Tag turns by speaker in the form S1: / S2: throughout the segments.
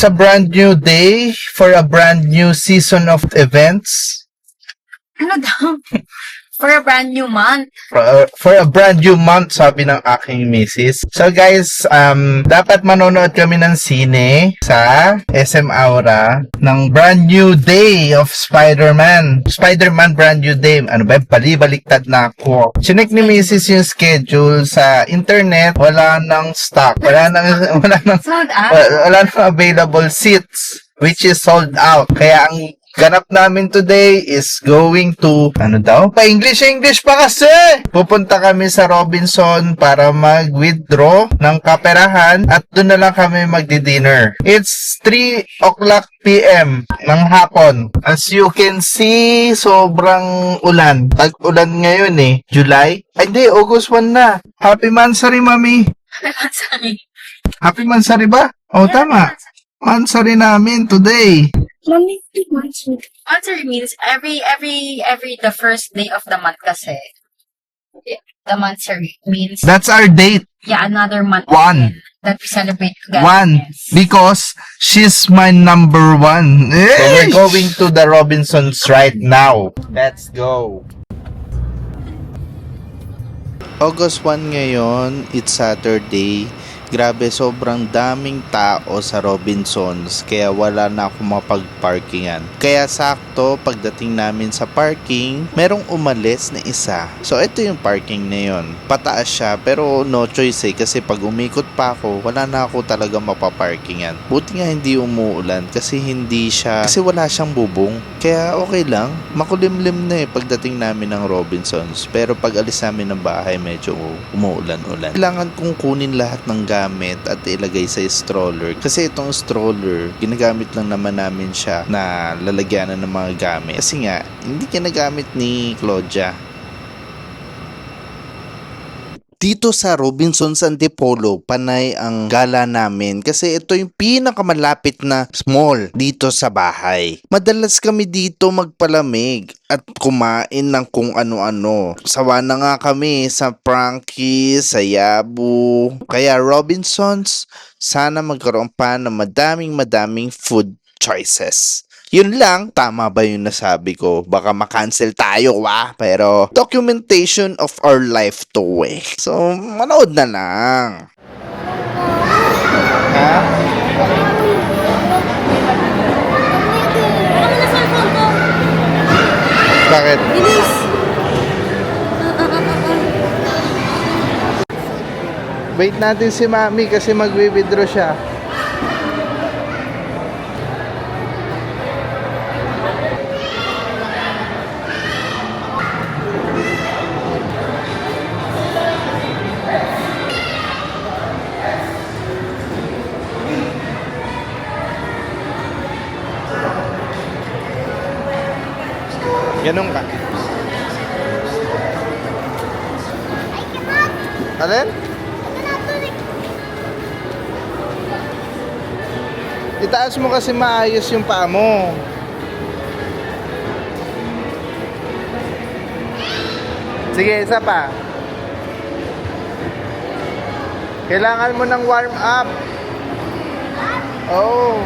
S1: a brand new day for a brand new season of events.
S2: Ano daw? For a brand new month.
S1: For a brand new month, sabi ng aking misis. So guys, dapat manonood kami ng sine sa SM Aura ng brand new day of Spider-Man. Spider-Man brand new day. Ano ba? Bali-baliktad na ako. Chinek ni misis yung schedule sa internet. Wala nang stock. Wala nang
S2: Sold out?
S1: wala nang available seats, which is sold out. Kaya ang ganap namin today is going to, ano daw? Pa-English pa kasi! Pupunta kami sa Robinson para mag-withdraw ng kaperahan at doon na lang kami magdi-dinner. It's 3 o'clock p.m. ng hapon. As you can see, sobrang ulan. Tag-ulan ngayon eh. July? Ay, hindi. August 1 na. Happy Mansari, Mami.
S2: Sorry.
S1: Happy Mansari ba? Oh, tama. Mansari namin today.
S2: Mommy, Mansari means every the first day of the month kasi. The Mansari means
S1: That's our date.
S2: another month
S1: One.
S2: again that we celebrate together.
S1: One.
S2: Yes.
S1: Because she's my number one. So we're going to the Robinsons right now. Let's go. August 1 ngayon, it's Saturday. Grabe, sobrang daming tao sa Robinsons kaya wala na akong mapag-parkingan. Kaya sakto, pagdating namin sa parking, merong umalis na isa. So ito yung parking na yun. Pataas siya pero no choice eh kasi pag umikot pa ako, wala na ako talaga mapaparkingan. Buti nga hindi umuulan kasi wala siyang bubong. Kaya okay lang, makulimlim na eh pagdating namin ng Robinsons. Pero pag alis namin ng bahay, medyo umuulan-ulan. Kailangan kong kunin lahat ng gamit at ilagay sa stroller. Kasi itong stroller, ginagamit lang naman namin siya na lalagyanan ng mga gamit. Kasi nga, hindi ginagamit ni Claudia. Dito sa Robinsons Antipolo, panay ang gala namin kasi ito yung pinakamalapit na mall dito sa bahay. Madalas kami dito magpalamig at kumain ng kung ano-ano. Sawa na nga kami sa Frankie, sa Yabu. Kaya Robinsons, sana magkaroon pa ng madaming food choices. Yun lang, tama ba yung nasabi ko? Baka makancel tayo, Pero documentation of our life to eh. So, manood na lang. Ha? Bakit?
S2: Bilis!
S1: Wait natin si Mami kasi magwi-withdraw siya. Ganun ka. Alin? Itaas mo kasi maayos yung paa mo. Sige, isa pa. Kailangan mo ng warm up. Oh.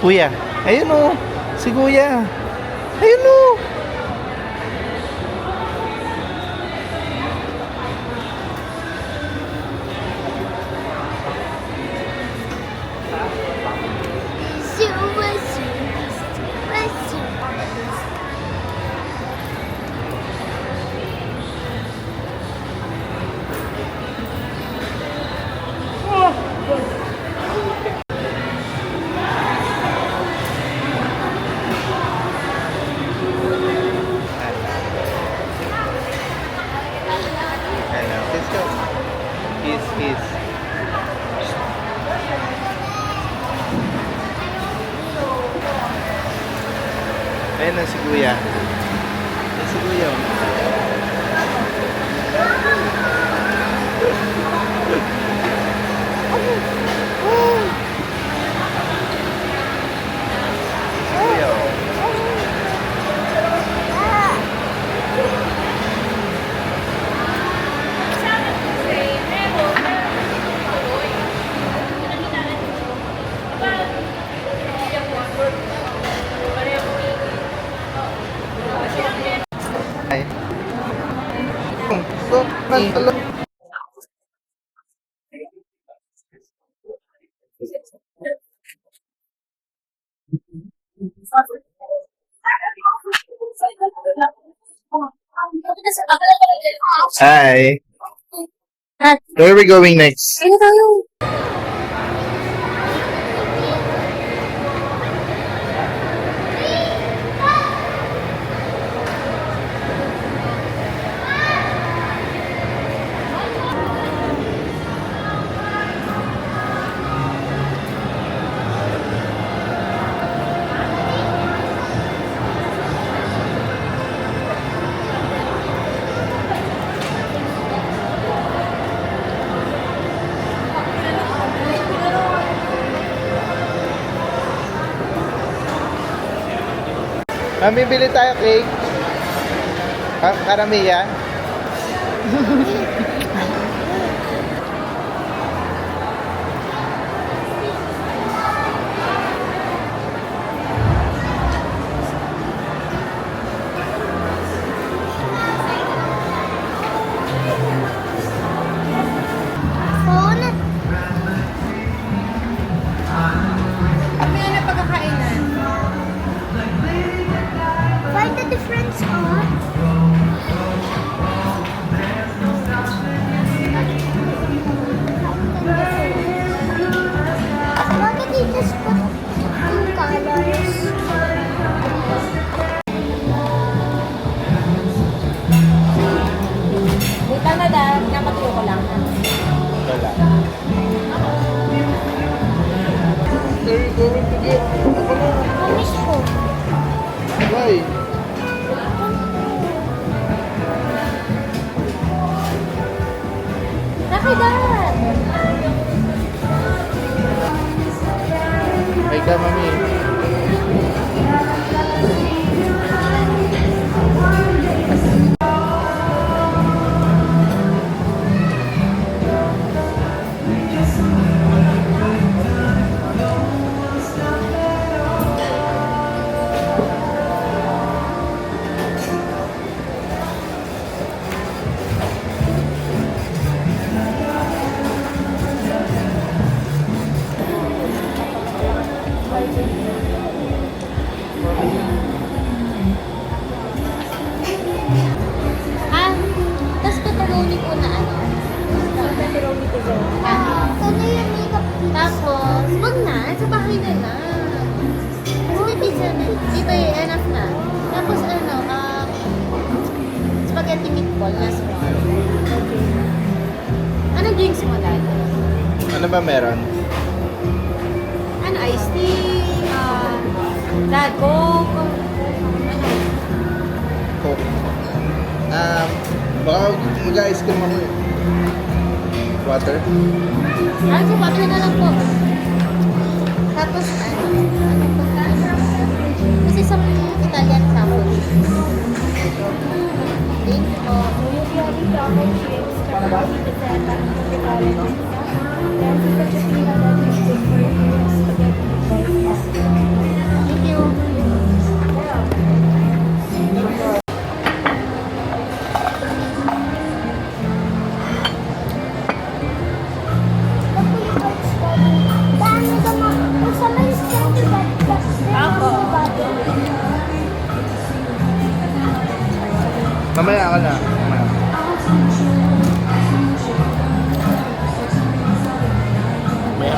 S1: Kuya, ayun o. Si Kuya. Ayun o. Kiss, kiss. Ayun na si Kuya. Ayun si Kuya. Si Kuya. Ay. So, nantalo. Hi. Where are we going next? Mamibili tayo cake. Karamiya.
S3: Mamaya na pagkakainan. Find the difference on. Why did you just put two colors?
S2: Wait lang na dahil napatuyo ko lang.
S1: Wala. They're going to get...
S3: Promise ko.
S1: Why?
S3: Nakidan.
S1: Ay ka, mami.
S3: Tapos pepperoni po na ano? Pepperoni po ba? Ano yung makeup? Tapos, wag na. Sa bahay na lang. Kasi may pizza na. Dito enough na. Tapos ano, spaghetti meatball na small. Anong drinks mo dati?
S1: Ano ba meron?
S3: Ano, iced tea, Coke,
S1: Coke. Baka mag-ice cream ako eh. Water?
S3: Ay, so water na lang po. Tapos, ano po? Kasi sa Italian sandwich. Thank you po. Thank you.
S1: Mamaya ka na. Mamaya. Mamaya.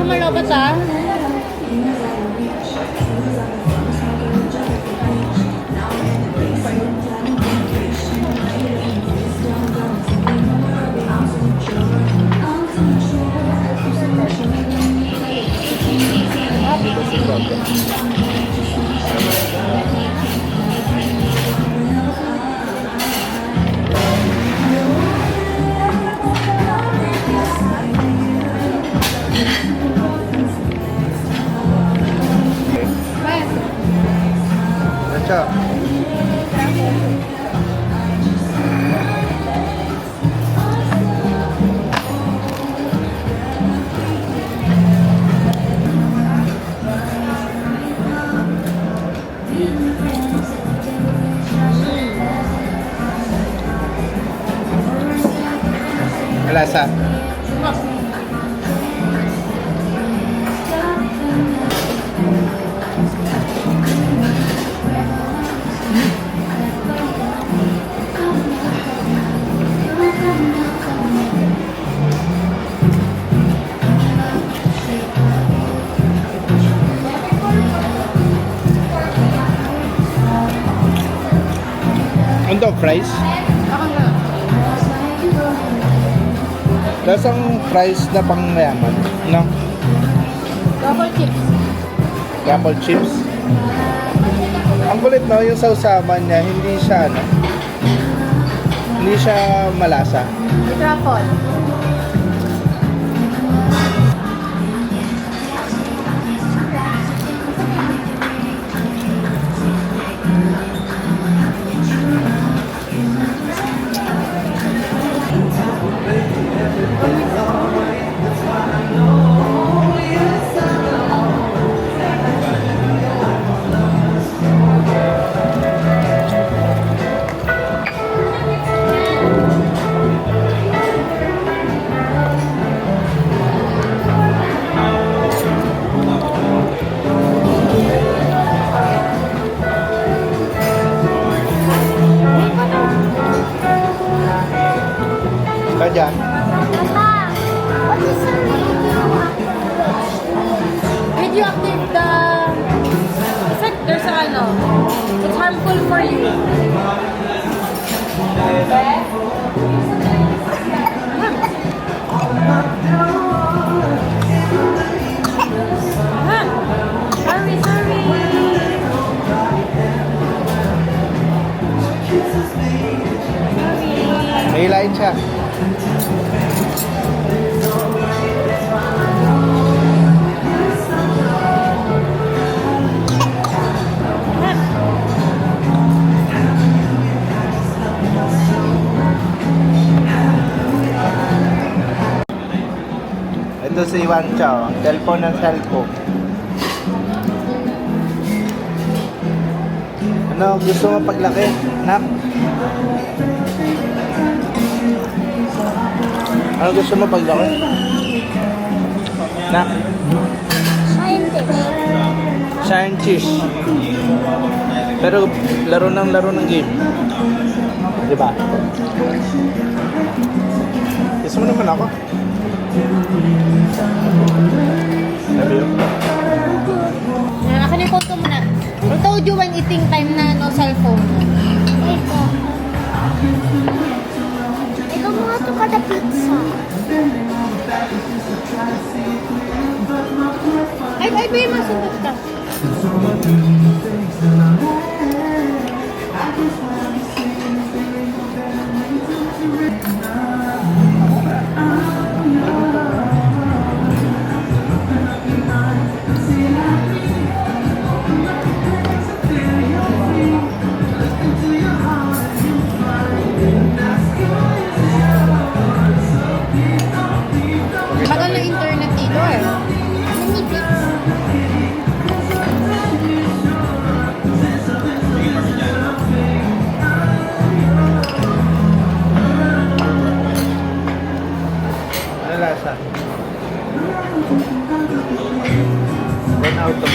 S3: malabas ah.
S1: Acha. Lasa. Ano fries?
S3: Ako na.
S1: Lasang fries na pangmayaman, no?
S3: Double chips.
S1: Apple chips. Ang kulit, no? Yung sausawan niya, hindi siya, ano? Hindi siya malasa.
S3: Truffle.
S1: Ka dyan?
S3: Papa, what is the radioactive the... It's like there's a ano, it's harmful for you. Sorry, sorry.
S1: May hilahin siya. Ito si Iwan Chow, cellphone ng cellphone. Ano gusto mo paglaki? Nak? Ano gusto mo paglaki? Nak?
S3: Scientist.
S1: Scientist. Pero laro ng game. Di ba? Gusto mo naman ako? Sabi yun.
S3: Akin yung photo mo na. I told you when eating time na no cellphone. Ito. Ikaw mga ito kada pizza. Ay, may masugot ka. Bagal na internet dito eh.
S1: Ano lasa? 1 out of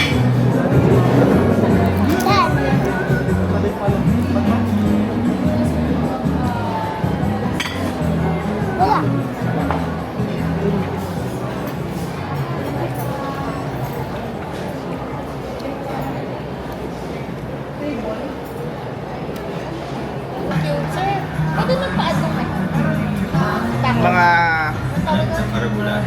S3: Wala.
S4: regular.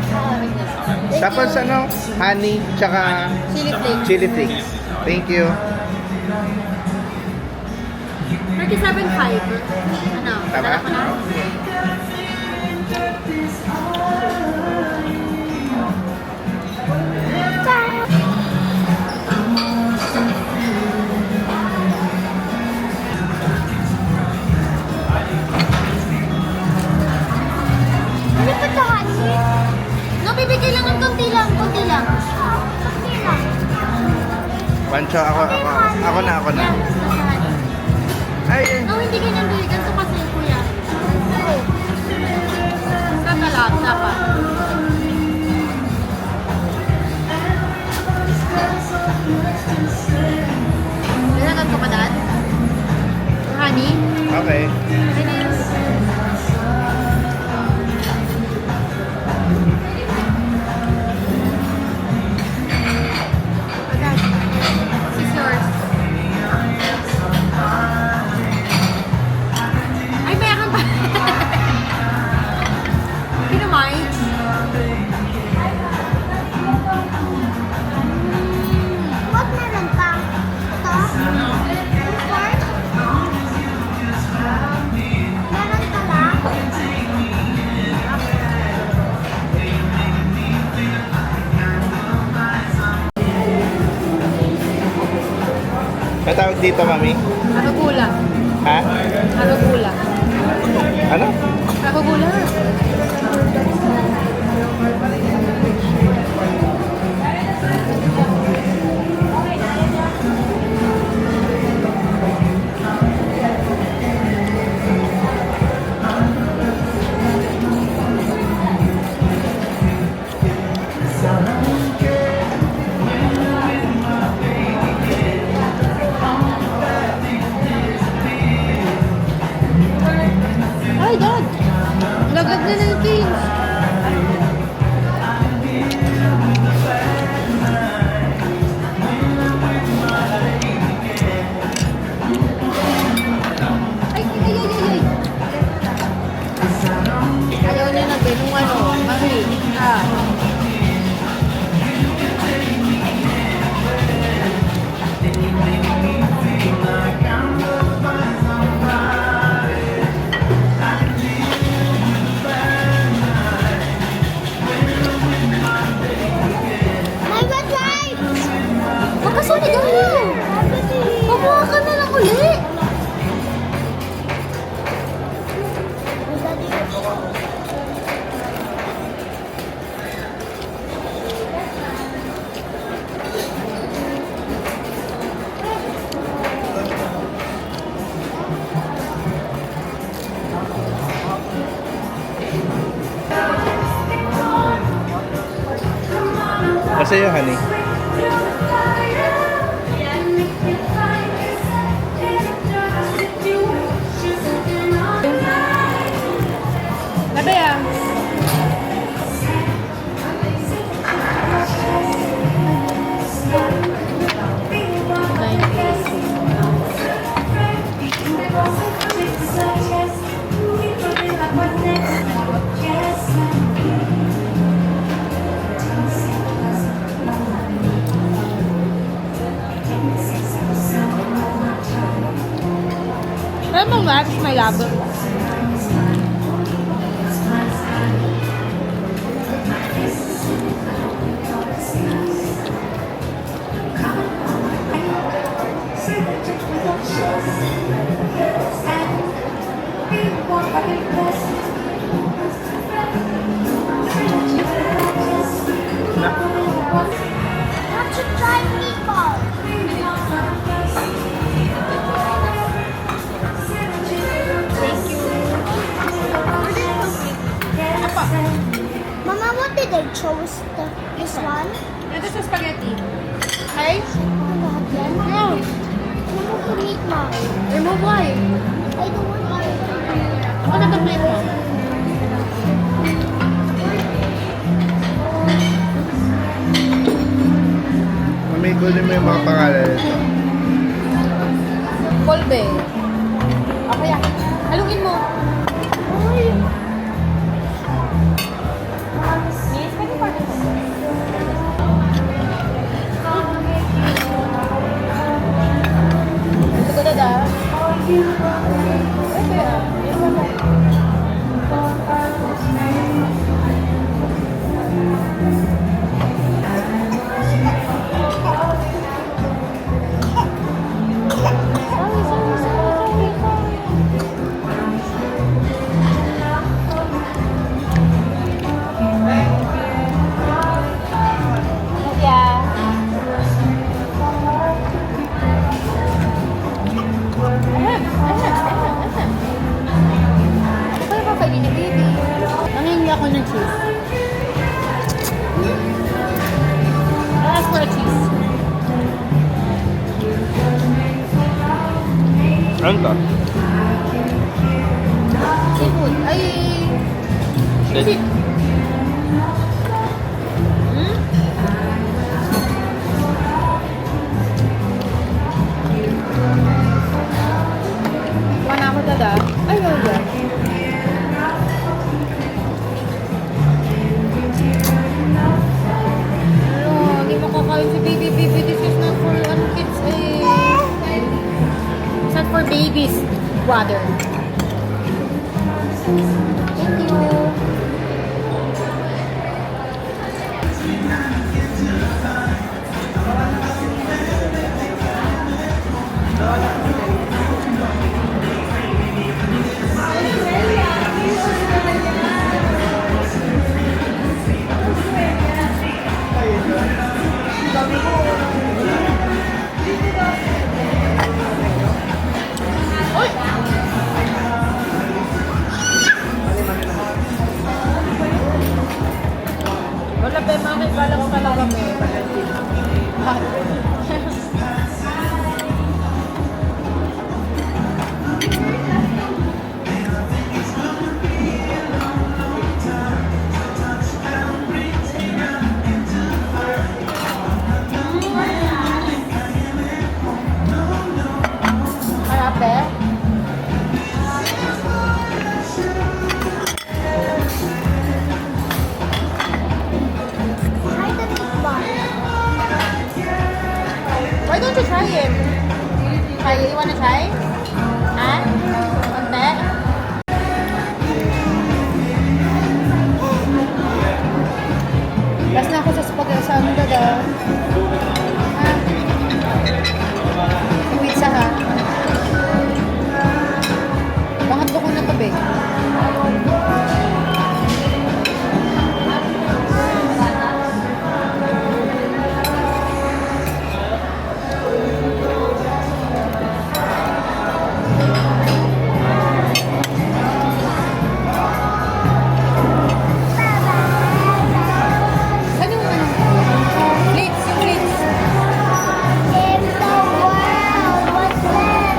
S1: Tapos ano? Honey, tsaka
S2: Chili flakes.
S1: chili flakes. Thank you.
S2: 37.5. Ano?
S1: Tama?
S2: Dala ko na?
S3: Ano pa ito, honey?
S2: No, bibigay lang ng konti lang. Konti lang.
S3: Konti lang.
S1: Pancho, ako na.
S2: Yan, basta honey.
S1: Ay,
S2: No, hindi ganyan doy. Ganito kasi, kuya. Kakalat, dapat. Nilagyan ko pa daan? Honey?
S1: okay.
S2: Okay na yun. Agad. This is yours. Ay, meron pa. Kinamay.
S3: What meron pa? Ito? First? Meron pala?
S1: Matawag dito, mami?
S2: Arugula.
S1: Ha?
S2: Arugula.
S1: Ano?
S2: Arugula. Ay, Dad! Laglag na ng things. Ay, ay, ay, ay, ay. Ayaw niya na ganung ano, mami. Ah.
S3: May red light!
S2: Makasali ka na! Mabuha ka na lang uli!
S1: Kasi yung honey.
S2: Labi ah! Alam mo, Max, may labo.
S3: Want to try meatball? Mama, what did they choose? This one?
S2: Ito sa spaghetti. Okay?
S3: Lahat yan?
S2: No.
S3: Ano ko meatball?
S2: Remove why?
S3: I don't want it.
S2: Ako na complete mo.
S1: Mami, kunin mo yung mga pangalan nito.
S2: Kolbe. Okay ah. Halungin mo.
S3: Uy! cheese. I'll ask for a cheese.
S1: Ano to?
S3: Seafood. Ay!
S1: Shit.
S3: Hmm? Wala ako dada. Ay, wala. Ano, hindi makakain si baby. Baby, this is not for kids. It's not for babies, brother. Thank you. Wala pa yung mga kala ko talaga may harap eh. Why don't you try it? Try it? You wanna try? Huh? Konti? Last na ako sa spaghetti sa ano dada. Ha? Sa pizza ha? Pangatlo ko na to be. Saan yung ano? Plates, yung plates.
S4: In the world, what's that?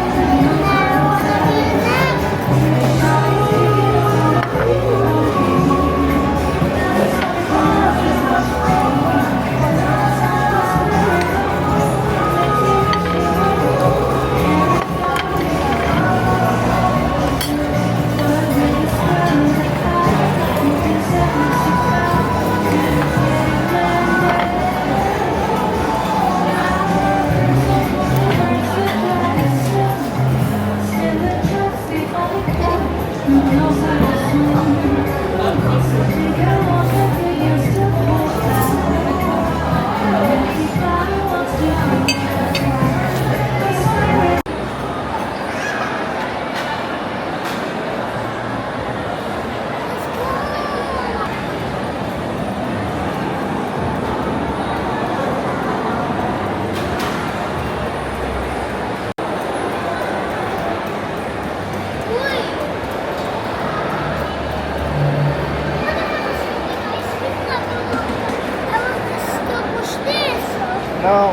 S1: No.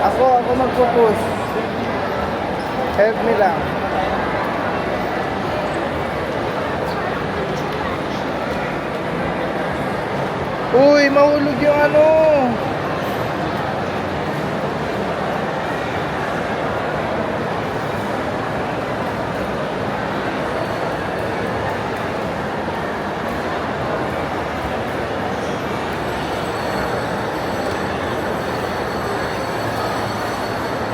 S1: Ako magpo-push. Help me lang. Uy, mahulog yung ano.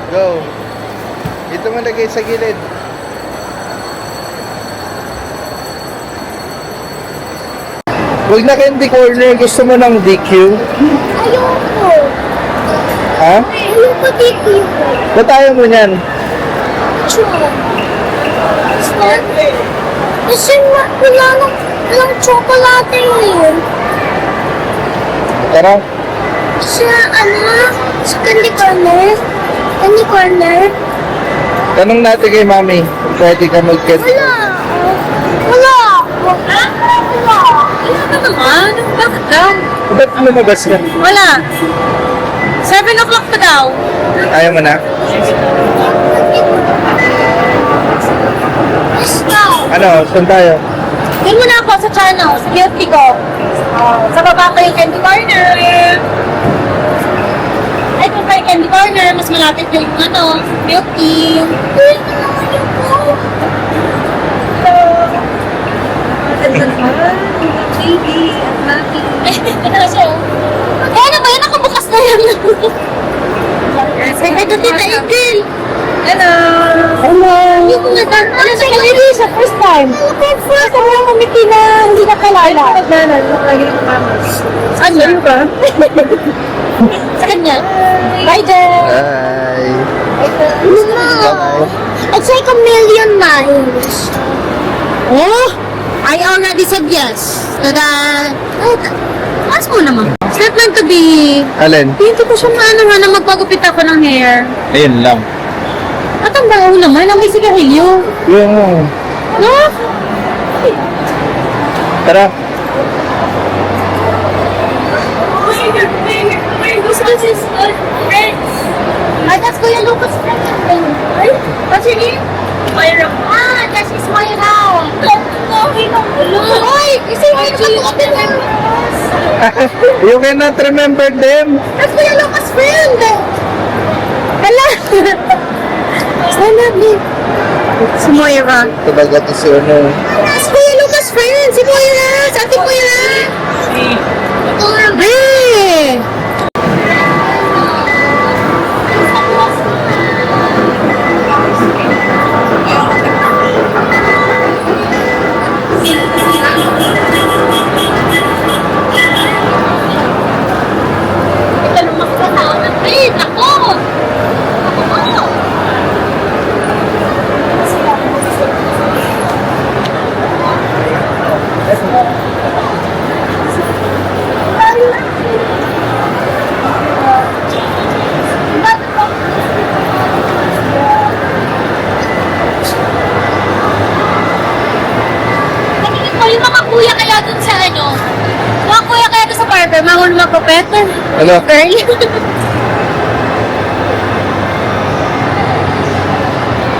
S1: Go. Ito mo lagay sa gilid. Huwag na candy corner. Gusto mo ng DQ?
S4: Ayoko.
S1: Ha?
S4: Ayoko dito yun.
S1: Ba't ayaw mo niyan?
S4: Sure. Kasi wala nang tsokolate yun.
S1: Tara.
S4: Sa sa candy corner. Candy corner.
S1: Tanong natin kay mami. Pwede ka mag-get.
S4: Wala. Wala ako.
S2: Ano naman? Bakit daw?
S1: Ba't lumabas ka?
S2: Wala. 7 o'clock pa daw.
S1: Ayaw mo na?
S4: Let's go.
S1: Ano? Saan tayo?
S2: Doon muna ako sa channel, sa guilty ko. Sa baba ko yung candy corner. Ay, kung kayo candy corner, mas malapit yung milky. Baby, I'm happy. Ito siya.
S3: Eh, ano ba yan? Nakabukas na yan.
S2: Say hi to Tita Idil.
S3: Hello.
S2: Hindi ko na ano sa kanila sa first time. First time lang umiti na hindi na kalala. Lagi na kumamas. Ano ba? Sa kanya. Bye, Jen.
S1: Bye.
S4: No. It's like a million miles.
S2: Oh, I already said yes. Tada! Mas mo naman. It's not meant to be.
S1: Alin?
S2: Hindi ko siya maano na magpagupit ako ng hair.
S1: Ayun lang.
S2: At ang bango naman, ang may sigarilyo.
S1: Yung...
S2: No?
S1: Tara.
S3: Ay, that's Kuya Lucas' friend.
S2: What's your name?
S3: Moira. Ah, that's his Moira.
S2: Oy! Say hi to you.
S1: You cannot remember them.
S2: That's Kuya Lucas' friend. Hala! I love you. Si Moira.
S1: Talaga to si ano.
S2: That's Kuya Lucas' friend. Si Moira. Sa ating Moira. Hey!
S3: Ito lumaki sa tao ng trip. Ako! Ako! Tingin ko yung mga kuya kaya dun sa ano? Mga kuya kaya dun sa barber, mga magpapet.
S1: Ano?
S3: Girl.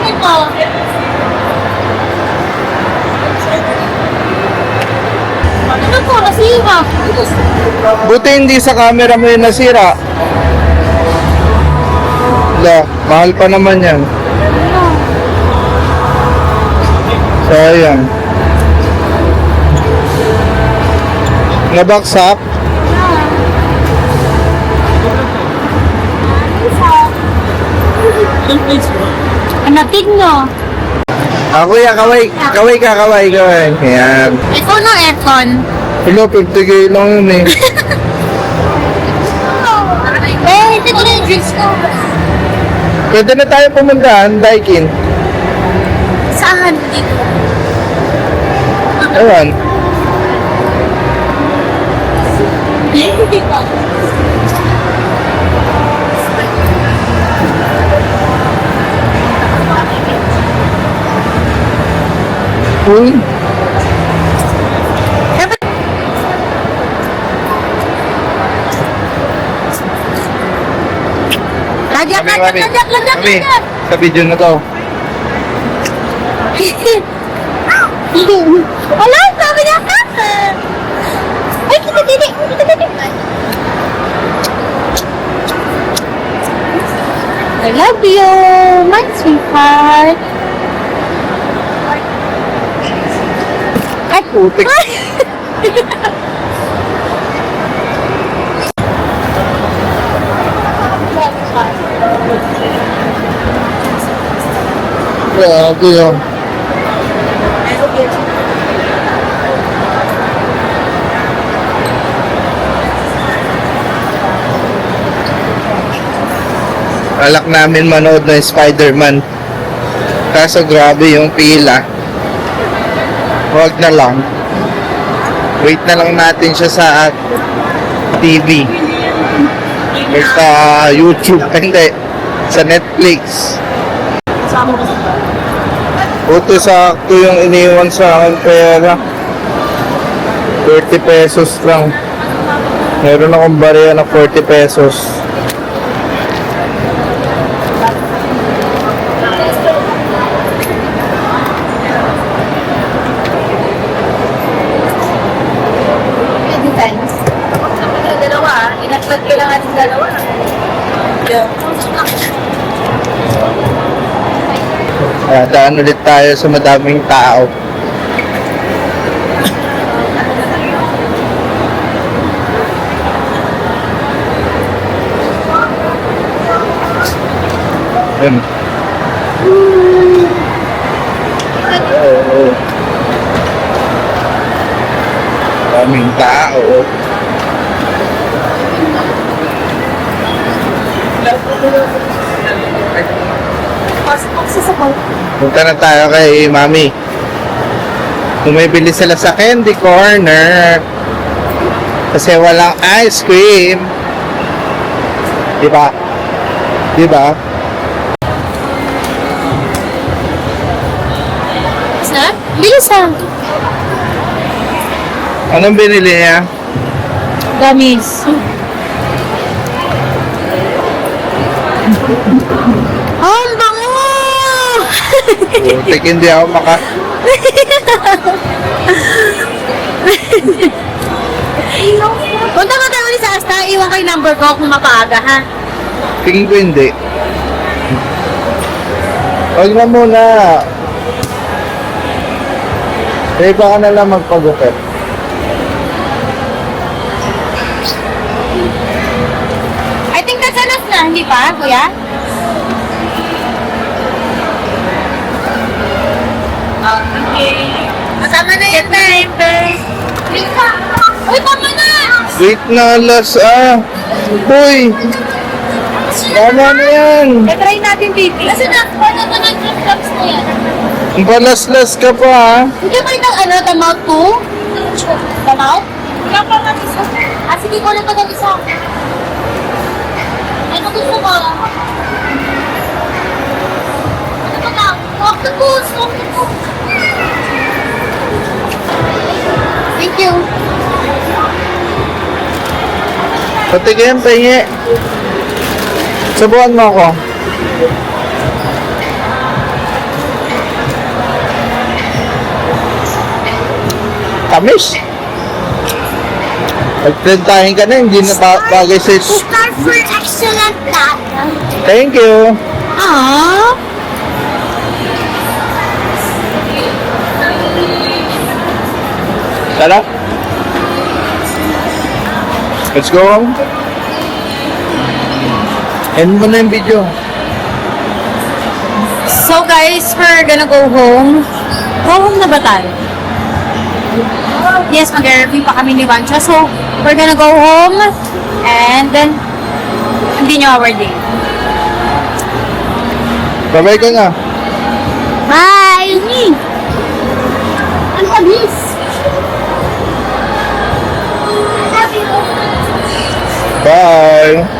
S3: Ito. Ano po, nasira?
S1: Buti hindi sa camera mo yung nasira. La, mahal pa naman yan. Sayang. Nabaksak?
S3: Ano, tigno?
S1: Kuya, kaway. Kaway ka, kaway. Ayan.
S3: Ito no aircon.
S1: Hello, 50k lang yun eh.
S3: Ito na yung drinks ko.
S1: Pwede na tayo pumuntahan, Daikin.
S3: Saan? Dito.
S1: Ayan. Uy.
S3: Lagyan,
S1: Mami,
S3: lagyan, lagyan, lagyan,
S1: Mami,
S3: lagyan.
S1: sa video na to.
S3: Wala, sabi niya ka. Ay, kita didi. Kita didi. I love you, my sweetheart.
S1: Ay, putik. Grabe yun. Alak namin manood ng Spider-Man. Kaso grabe yung pila. Huwag na lang. Wait na lang natin siya sa TV. Or sa YouTube. Hindi. Sa Netflix. Buti sakto yung iniwan sa akin pera. 40 pesos lang. Meron akong bariya na 40 pesos.
S2: Depends. Kapag dalawa, inatlat ko lang ating dalawa.
S1: Daan ulit tayo sa madaming tao. Yun. Oo. Daming tao. Punta na tayo kay Mami. Bumibili sila sa candy corner. Kasi walang ice cream. Diba? Diba?
S2: Snap? Bilis ah.
S1: Anong binili niya?
S2: Gummies. Ang bango!
S1: Butik hindi ako
S2: Punta ka tayo ulit sa Asta, iwan kayo number ko kung mapaaga ha.
S1: Tingin ko hindi. Huwag na muna. Eh, baka na lang magpagupit.
S2: I think that's enough na, hindi pa, kuya? Okay. Masama na yan, babe. Uy, tama na!
S1: Wait na, alas Uy! Tama na yan!
S2: Try natin, baby.
S3: Kasi paano ba nag-drops na yan?
S1: Balaslas ka pa, ha?
S2: Hindi ba yung ano, the mouth 2? The mouth?
S3: Wala pa lang isa.
S2: Sige, ko lang pa ng isa.
S3: Ano gusto mo? Ano ba lang? Octopus! Octopus!
S2: Thank you.
S1: Patigyan, pahingi. Subukan mo ako. Tamis. Pagplantahin ka na, hindi na bagay sa ito.
S4: Star for excellent dad.
S1: Thank you.
S2: Aww.
S1: Tara. Let's go home. End mo na yung video.
S2: So guys, we're gonna go home. Go home na ba tayo? Yes, mag-review pa kami ni Vancha. So, we're gonna go home and then continue our day.
S1: Bye-bye ka na.
S2: Bye! Ang tamis!
S1: Bye.